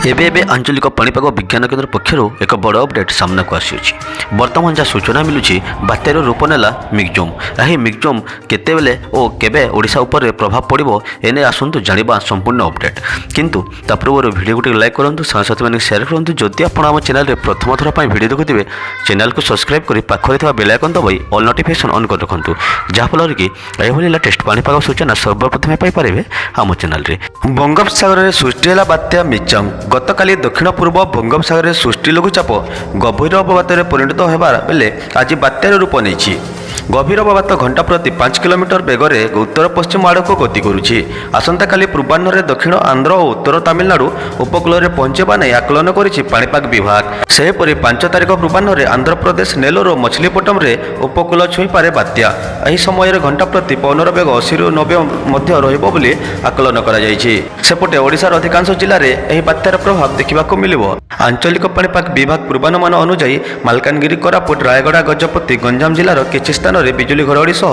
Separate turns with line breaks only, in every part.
एबे एबे आंचलिक पाणीपाग विज्ञान केन्द्र पक्षर एक बड़ अपडेट सामना को आसी बर्तमान जहाँ सूचना मिलूँ बात्यार रूप नेला मिगजोम। यह मिगजोम केतेबेले और केबे ओडिशा उपर प्रभाव पड़ो एने आसतु जाना संपूर्ण अपडेट। किंतु ता पूर्व वीडियो को लाइक करूँ, सांगसाथी मैंने सेयार करूँ। जदि आप चैनल में प्रथम थर पर वीडियो देखुए चैनल को सब्सक्राइब कर पाखे बेल आइकन दबाई ऑल नोटिफिकेशन ऑन कर रखुँ, जहाँफल कि यह लेटेस्ट पाणीपाग सूचना सर्वप्रथमे पाइपर आम चैनल में। बंगोपसागर में सृष्टि है बात्या मिगजोम। गतकाली दक्षिण पूर्व बंगोपसागर में सृष्टि लघुचाप गभीर अवबात परिणत होगा बेले आज बात्यार रूप नहीं। गभीर अवबात घंटा प्रति 5 किलोमीटर बेगरे उत्तर पश्चिम आड़ को गति करुच्ची। आसंता काली पूर्वाह्न दक्षिण आंध्र और उत्तर तमिलनाडु उपकूल में पहुंचवा नहीं आकलन करिछि पाणीपाग विभाग। सेहीपरि 5 तारिख पूर्वाह्न आंध्र प्रदेश नेलोर और मछलीपट्टम उपकूल छुईपे बात्या। यह समय घंटा प्रति पवनर बेग 80 ରୁ 90 मध्य रहिबो बोली आकलन करा जायछि। सेपटे ओडिशार अधिकांश जिले में यह बात्यार प्रभाव देखा मिलिबो। आंचलिक पाणीपाग विभाग पूर्वानुमान अनुଯାयी मालकानगिरी, कोरापुट, रायगड़ा, गजपति, गंजाम जिलार किछि स्थान में बिजुली घड़घड़ी सह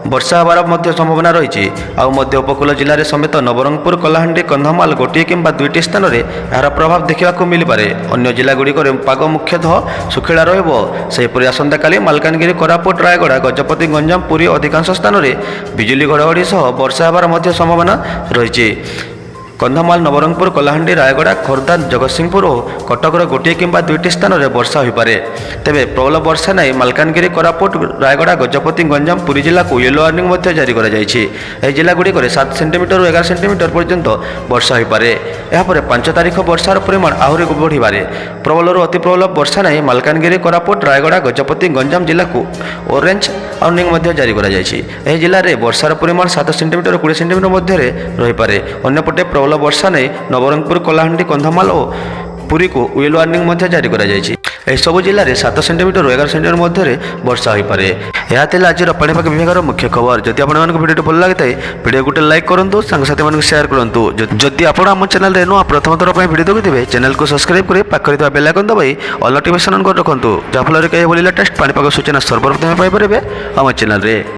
वर्षा होबार संभावना रही। आउ मध्य उपकूल जिले समेत नवरंगपुर, कलाहांडी, कंधमाल गोटे किंबा 2टी स्थान में यार प्रभाव देखा मिलपे। अन्य जिलागुड़िक पाग मुख्यतः सुखिला रहीपरि आसंता काली मालकानगिरी, कोरापुट, रायगड़ा, गजपति, गंजाम, पुरी अधिकांश स्थान में बिजुली घड़घड़ी सह वर्षा होबार संभावना रही। कंधमाल, नवरंगपुर, कलाहांडी, रायगड़ा, खोर्धा, जगतसिंहपुर और कटकर गोटे किंबा 2टी स्थान में वर्षा होपे। तेबे प्रबल वर्षा नहीं मालकानगिरी, कोरापुट, रायगड़ा, गजपति, गंजाम, पुरी जिला को येलो वार्निंग जारी कर जिलागुड़िक 7 सेंटीमीटर और 11 सेंटीमीटर पर्यंत वर्षा होपे। यापर 5 तारिख वर्षार परिमाण आहरी बढ़िबारे प्रबल और अति प्रबल वर्षा नहीं मालकानगिरी, कोरापुट, रायगड़ा, गजपति, गंजाम जिला को ऑरेंज वार्निंग जारी कर जिले में वर्षार परिमाण 7 सेंटीमीटर और 20 सेंटीमीटर मध्य रहीपे। अन्यपटे प्रबल वर्षा नहीं नवरंगपुर, कलाहांडी, कंधमाल और पुरी को येलो वार्निंग जारी कर सबु जिले में 7 सेंटीमीटर और 11 सेंटीमीटर मध्य वर्षा होपे। यह आज पाणीपाग विभाग मुख्य खबर। जदि आपको वीडियो भल लगी वीडियो गोटे लाइक करूँ, सांगसाथी मानक शेयर करूँ। जदि आप चैनल में नुआ प्रथम थर पर वीडियो देखुए चैनल को सब्सक्राइब कर पाखे बेल आइकन दबाई ऑल नोटिफिकेशन ऑन कर रखुँ, जहाँफल कि लेटेस्ट पाणीपाग सूचना सर्वप्रथमे पाइपर आम चैनल में।